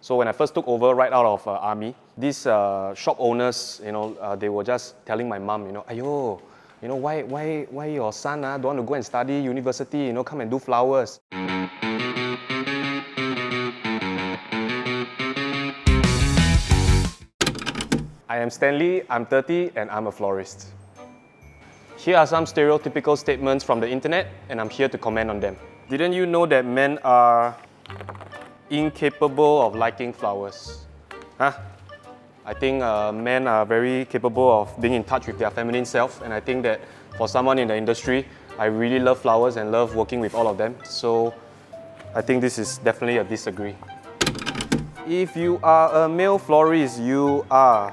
So when I first took over right out of army, these shop owners, they were just telling my mom, "Ayo, why your son don't want to go and study university, come and do flowers." I am Stanley, I'm 30 and I'm a florist. Here are some stereotypical statements from the internet and I'm here to comment on them. Didn't you know that men are incapable of liking flowers? Huh? I think men are very capable of being in touch with their feminine self, and I think that for someone in the industry, I really love flowers and love working with all of them. So I think this is definitely a disagree. If you are a male florist, you are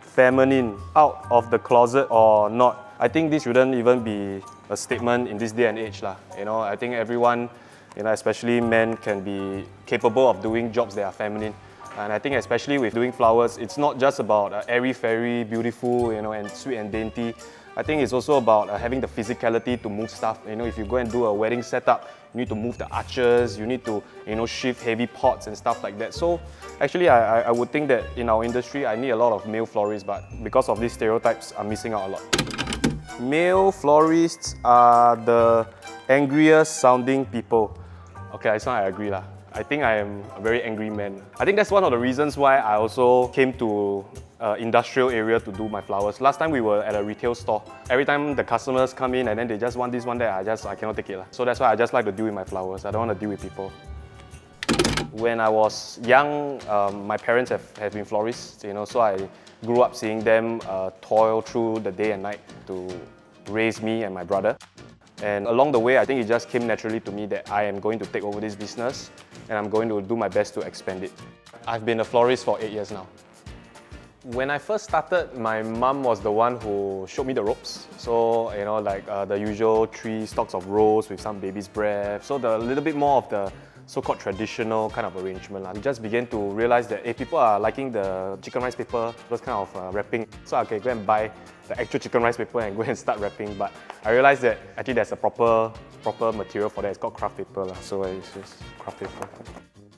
feminine, out of the closet or not. I think this shouldn't even be a statement in this day and age. I think everyone, especially men, can be capable of doing jobs that are feminine. And I think especially with doing flowers, it's not just about airy-fairy, beautiful, and sweet and dainty. I think it's also about having the physicality to move stuff. If you go and do a wedding setup, you need to move the arches, you need to, shift heavy pots and stuff like that. So actually, I would think that in our industry, I need a lot of male florists, but because of these stereotypes, I'm missing out a lot. Male florists are the angriest sounding people. Okay, I agree. I think I am a very angry man. I think that's one of the reasons why I also came to industrial area to do my flowers. Last time we were at a retail store. Every time the customers come in and then they just want this, want that, I cannot take it. So that's why I just like to deal with my flowers. I don't want to deal with people. When I was young, my parents have been florists, so I grew up seeing them toil through the day and night to raise me and my brother. And along the way, I think it just came naturally to me that I am going to take over this business and I'm going to do my best to expand it. I've been a florist for 8 years now. When I first started, my mom was the one who showed me the ropes. So, the usual 3 stalks of rose with some baby's breath. So the little bit more of the so-called traditional kind of arrangement. We just began to realize that people are liking the chicken rice paper, those kind of wrapping. So I can go and buy the actual chicken rice paper and go and start wrapping. But I realized that actually there's a proper material for that. It's called craft paper. So it's just craft paper.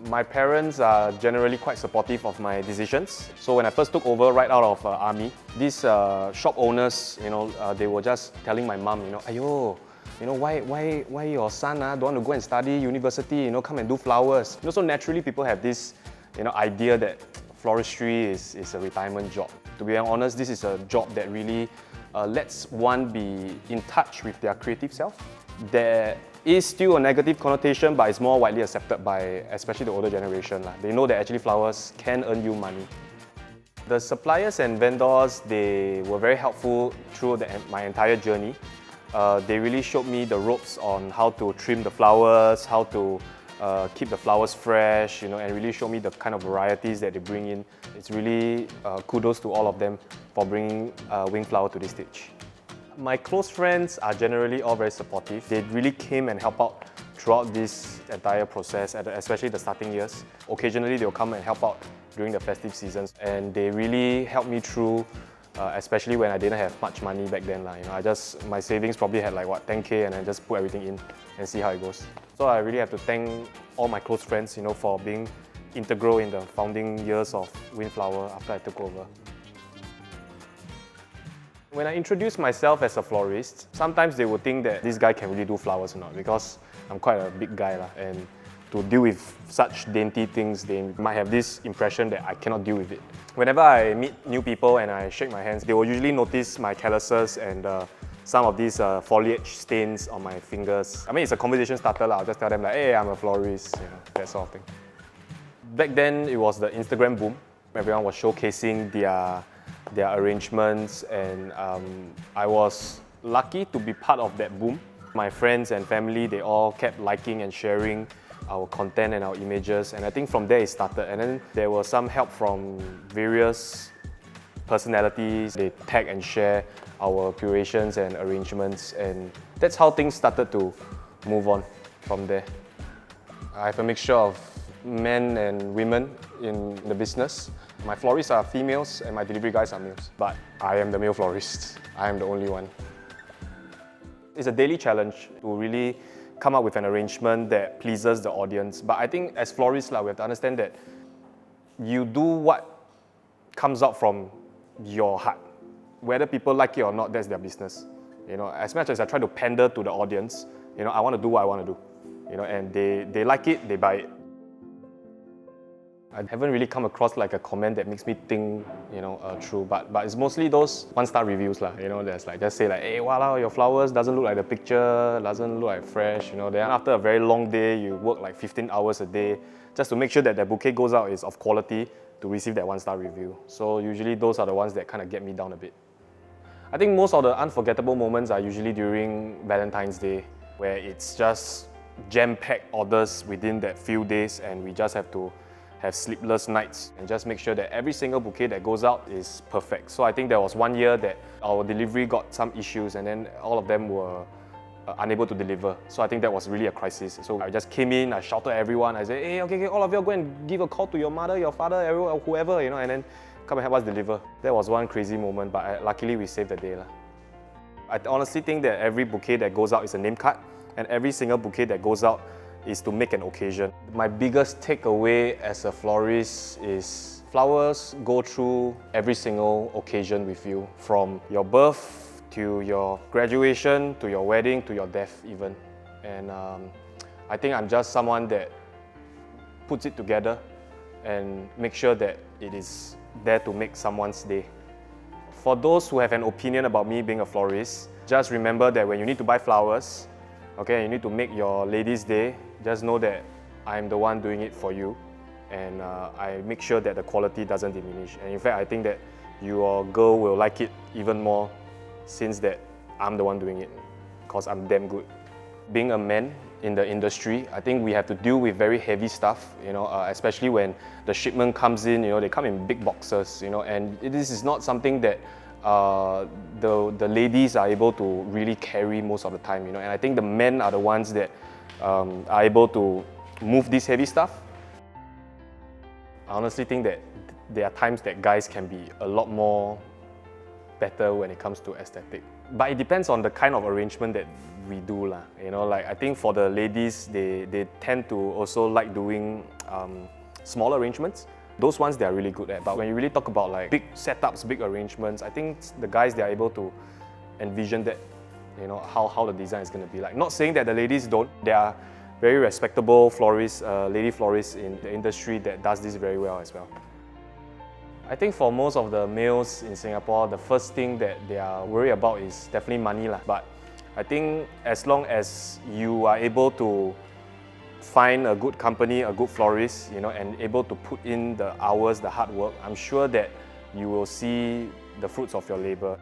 My parents are generally quite supportive of my decisions. So when I first took over right out of army, these shop owners, they were just telling my mom, "Ayo, why your son don't want to go and study university, come and do flowers." So naturally people have this, idea that floristry is a retirement job. To be honest, this is a job that really lets one be in touch with their creative self. There is still a negative connotation, but it's more widely accepted by especially the older generation. They know that actually flowers can earn you money. The suppliers and vendors, they were very helpful through my entire journey. They really showed me the ropes on how to trim the flowers, how to keep the flowers fresh, and really show me the kind of varieties that they bring in. It's really kudos to all of them for bringing Windflower to this stage. My close friends are generally all very supportive. They really came and helped out throughout this entire process, especially the starting years. Occasionally, they'll come and help out during the festive seasons, and they really helped me through, especially when I didn't have much money back then. My savings probably had 10K, and I just put everything in and see how it goes. So I really have to thank all my close friends, for being integral in the founding years of Windflower after I took over. When I introduce myself as a florist, sometimes they would think that this guy can really do flowers or not, because I'm quite a big guy, and to deal with such dainty things, they might have this impression that I cannot deal with it. Whenever I meet new people and I shake my hands, they will usually notice my calluses and some of these foliage stains on my fingers. It's a conversation starter. I'll just tell them hey, I'm a florist, that sort of thing. Back then, it was the Instagram boom. Everyone was showcasing their arrangements, and I was lucky to be part of that boom. My friends and family, they all kept liking and sharing our content and our images, and I think from there it started. And then there was some help from various personalities. They tag and share our curations and arrangements, and that's how things started to move on from there. I have a mixture of men and women in the business. My florists are females and my delivery guys are males, but I am the male florist. I am the only one. It's a daily challenge to really come up with an arrangement that pleases the audience. But I think as florists, we have to understand that you do what comes out from your heart. Whether people like it or not, that's their business. As much as I try to pander to the audience, I want to do what I want to do. And they like it, they buy it. I haven't really come across like a comment that makes me think, true, but it's mostly those one-star reviews lah. There's like just say like, hey, wow, your flowers doesn't look like the picture, doesn't look like fresh. Then after a very long day, you work like 15 hours a day just to make sure that the bouquet goes out is of quality to receive that one-star review. So usually those are the ones that kind of get me down a bit. I think most of the unforgettable moments are usually during Valentine's Day, where it's just jam-packed orders within that few days, and we just have to have sleepless nights and just make sure that every single bouquet that goes out is perfect. So I think there was one year that our delivery got some issues, and then all of them were unable to deliver. So I think that was really a crisis. So I just came in, I shouted at everyone, I said, hey, okay, all of you go and give a call to your mother, your father, everyone, whoever, and then come and help us deliver. That was one crazy moment, but luckily we saved the day. I honestly think that every bouquet that goes out is a name card, and every single bouquet that goes out is to make an occasion. My biggest takeaway as a florist is flowers go through every single occasion with you, from your birth to your graduation, to your wedding, to your death even. And I think I'm just someone that puts it together and make sure that it is there to make someone's day. For those who have an opinion about me being a florist, just remember that when you need to buy flowers, okay, you need to make your lady's day, just know that I'm the one doing it for you, and I make sure that the quality doesn't diminish. And in fact, I think that your girl will like it even more since that I'm the one doing it, because I'm damn good. Being a man in the industry, I think we have to deal with very heavy stuff, especially when the shipment comes in, they come in big boxes, and this is not something that the ladies are able to really carry most of the time, and I think the men are the ones that are able to move this heavy stuff. I honestly think that there are times that guys can be a lot more better when it comes to aesthetic. But it depends on the kind of arrangement that we do lah. Like I think for the ladies, they tend to also like doing small arrangements. Those ones they are really good at. But when you really talk about like big setups, big arrangements, I think the guys, they are able to envision that, how the design is going to be like. Not saying that the ladies don't. There are very respectable florists, lady florists in the industry that does this very well as well. I think for most of the males in Singapore, the first thing that they are worried about is definitely money lah. But I think as long as you are able to find a good company, a good florist, and able to put in the hours, the hard work, I'm sure that you will see the fruits of your labor.